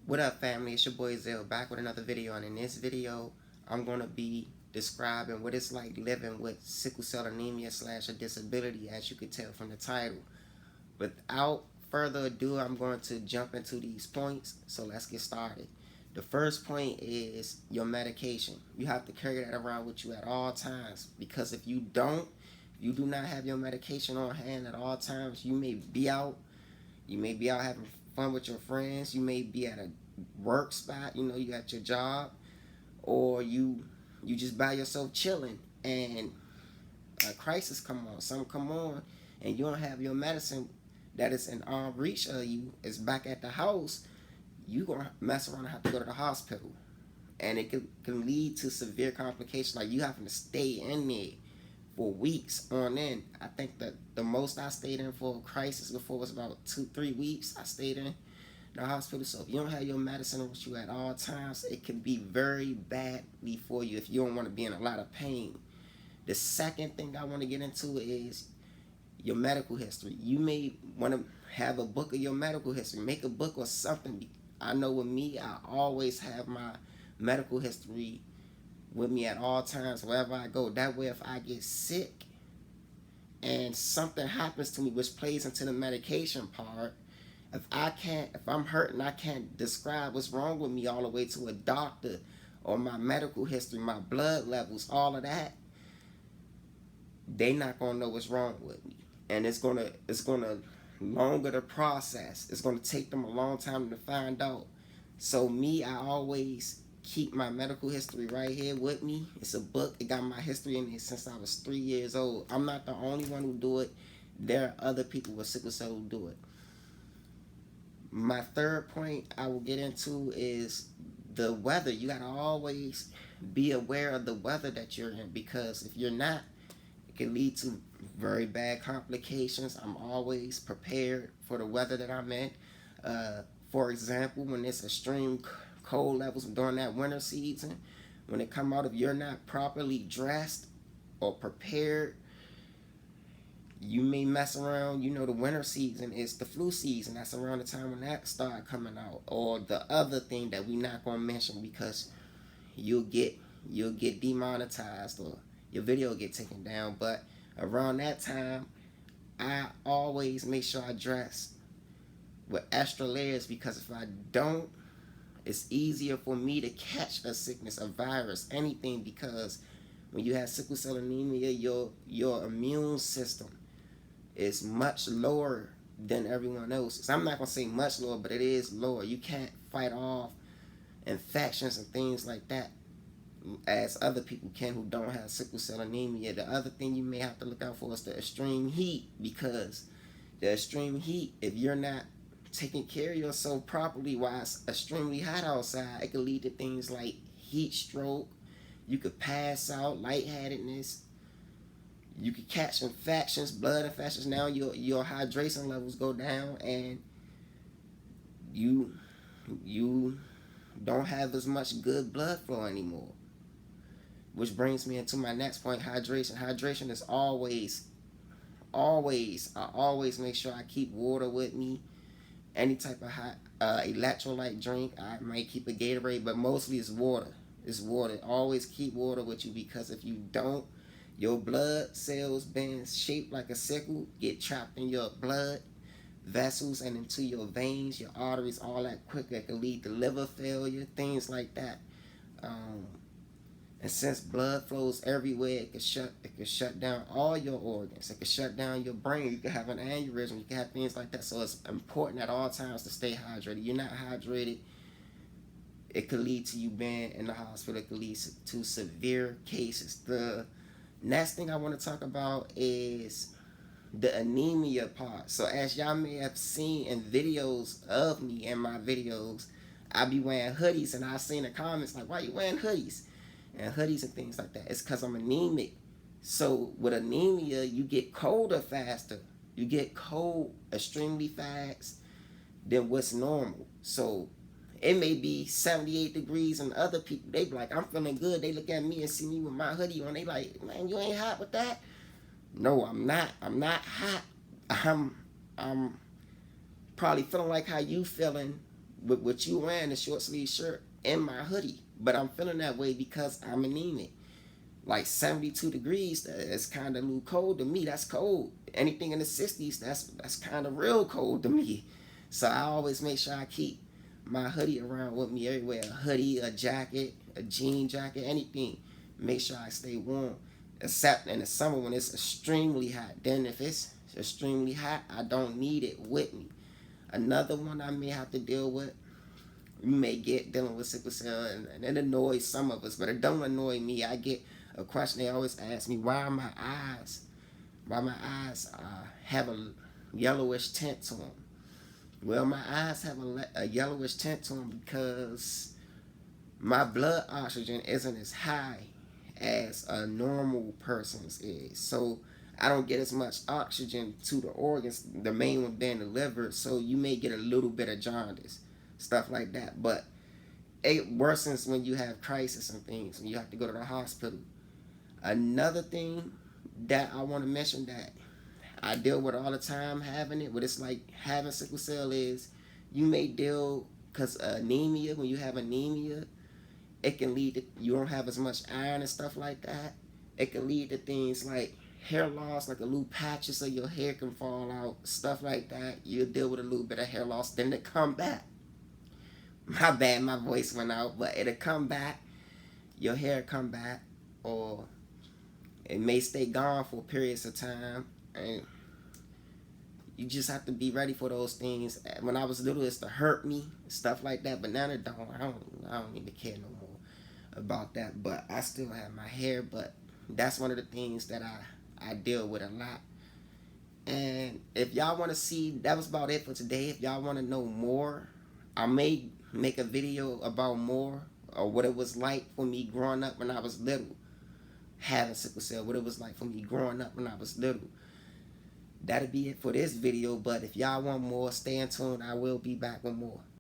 What up, family? It's your boy Zell back with another video, and in this video, I'm gonna be describing what it's like living with sickle cell anemia slash a disability, as you could tell from the title. Without further ado, I'm going to jump into these points. So let's get started. The first point is your medication. You have to carry that around with you at all times, because if you don't, you do not have your medication on hand at all times. You may be out having fun with your friends. You may be at a work spot, you at your job, or you just by yourself chilling, and a crisis come on, something come on, and you don't have your medicine that is in arm reach of you, is back at the house. You gonna mess around and have to go to the hospital, and it can lead to severe complications, like you having to stay in there for weeks on end. I think that the most I stayed in for a crisis before was about 2-3 weeks. I stayed in the hospital. So if you don't have your medicine with you at all times, it can be very badly for you if you don't want to be in a lot of pain. The second thing I want to get into is your medical history. You may want to have a book of your medical history. Make a book or something. I know with me, I always have my medical history with me at all times wherever I go. That way, if I get sick and something happens to me, which plays into the medication part, if I'm hurting, I can't describe what's wrong with me all the way to a doctor, or my medical history, my blood levels, all of that, they not gonna know what's wrong with me, and it's gonna longer the process. It's gonna take them a long time to find out. So me, I always keep my medical history right here with me. It's a book. It got my history in it since I was 3 years old. I'm not the only one who do it. There are other people with sickle cell who do it. My third point I will get into is the weather. You gotta always be aware of the weather that you're in, because if you're not, it can lead to very bad complications. I'm always prepared for the weather that I'm in. For example, when it's extreme cold levels during that winter season, when it come out, if you're not properly dressed or prepared, you may mess around. The winter season is the flu season. That's around the time when that start coming out. Or the other thing that we not gonna mention, because you'll get demonetized, or your video will get taken down. But around that time, I always make sure I dress with extra layers, because if I don't, it's easier for me to catch a sickness, a virus, anything, because when you have sickle cell anemia, your immune system is much lower than everyone else's. I'm not going to say much lower, but it is lower. You can't fight off infections and things like that as other people can who don't have sickle cell anemia. The other thing you may have to look out for is the extreme heat, because the extreme heat, if you're not taking care of yourself properly while it's extremely hot outside, it could lead to things like heat stroke. You could pass out, lightheadedness. You could catch infections, blood infections. Now your hydration levels go down, and you don't have as much good blood flow anymore. Which brings me into my next point, hydration. Hydration is always, I always make sure I keep water with me. Any type of hot electrolyte drink. I might keep a Gatorade, but mostly it's water. It's water. Always keep water with you, because if you don't, your blood cells, being shaped like a sickle, get trapped in your blood vessels and into your veins, your arteries, all that quicker. It can lead to liver failure, things like that. And since blood flows everywhere, it can shut down all your organs. It can shut down your brain. You can have an aneurysm. You can have things like that. So it's important at all times to stay hydrated. You're not hydrated, it could lead to you being in the hospital. It could lead to severe cases. The next thing I want to talk about is the anemia part. So as y'all may have seen in videos of me, in my videos, I be wearing hoodies, and I've seen the comments like, why you wearing hoodies? And hoodies and things like that. It's because I'm anemic. So with anemia, you get colder faster. You get cold extremely fast than what's normal. So it may be 78 degrees, and other people, they be like, I'm feeling good. They look at me and see me with my hoodie on. They like, man, you ain't hot with that? No, I'm not. I'm not hot. I'm probably feeling like how you feeling with what you wearing, the short sleeve shirt and my hoodie. But I'm feeling that way because I'm anemic. Like 72 degrees, that's kind of a little cold to me. That's cold. Anything in the 60s, that's kind of real cold to me. So I always make sure I keep my hoodie around with me everywhere. A hoodie, a jacket, a jean jacket, anything. Make sure I stay warm. Except in the summer when it's extremely hot. Then if it's extremely hot, I don't need it with me. Another one I may have to deal with, you may get dealing with sickle cell, and it annoys some of us, but it don't annoy me. I get a question they always ask me, why my eyes have a yellowish tint to them. Well, my eyes have a yellowish tint to them because my blood oxygen isn't as high as a normal person's is. So I don't get as much oxygen to the organs, the main one being the liver. So you may get a little bit of jaundice, stuff like that. But it worsens when you have crisis and things, when you have to go to the hospital. Another thing that I want to mention that I deal with all the time having it, what it's like having sickle cell is you may deal, because anemia, when you have anemia, it can lead to, you don't have as much iron and stuff like that. It can lead to things like hair loss, like a little patches of your hair can fall out, stuff like that. You'll deal with a little bit of hair loss, then it come back. My bad, my voice went out, but it'll come back. Your hair come back, or it may stay gone for periods of time, and you just have to be ready for those things. When I was little, it's to hurt me, stuff like that, but now it don't. I don't even care no more about that. But I still have my hair, but that's one of the things that I deal with a lot. And if y'all want to see, that was about it for today. If y'all want to know more, I may make a video about more, or what it was like for me growing up when I was little, having sickle cell, what it was like for me growing up when I was little. That'll be it for this video, but if y'all want more, stay in tune. I will be back with more.